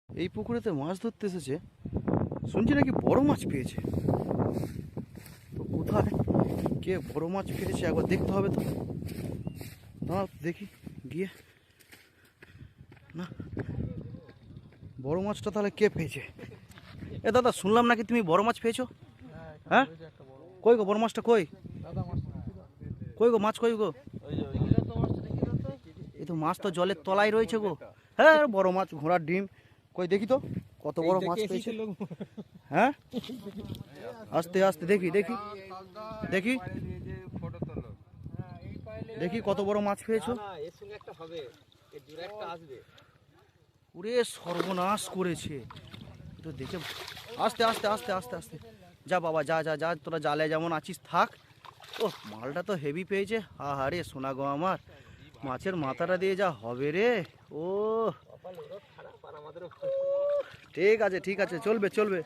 এই পুকুরেতে মাছ ধরতে এসেছে, শুনছি নাকি বড় মাছ পেয়েছে। তো কোথায় কে বড় মাছ পেয়েছে একবার দেখতে হবে তো। না দেখি গিয়ে, না বড় মাছটা তাহলে কে পেয়েছে? এ দাদা, শুনলাম নাকি তুমি বড় মাছ পেয়েছো? হ্যাঁ, কই গো বড় মাছটা কই? কই গো মাছ কই গো? এই তো মাছ তো জলের তলায় রয়েছে গো। হ্যাঁ বড় মাছ, ঘোড়ার ডিম। কই দেখি তো কত বড় মাছ পেয়েছে। হ্যাঁ আস্তে আস্তে দেখি দেখি দেখি দেখি কত বড় মাছ পেয়েছো। ওরে সর্বনাশ করেছে তো, দেখে আস্তে আস্তে আস্তে আস্তে আস্তে যা বাবা, যা যা যা, তোরা জালে যেমন আছিস থাক। ও মালটা তো হেভি পেয়েছে। আহারে সোনা গো আমার, মাছের মাথাটা দিয়ে যা হবে রে। ও ঠিক আছে ঠিক আছে, চলবে চলবে।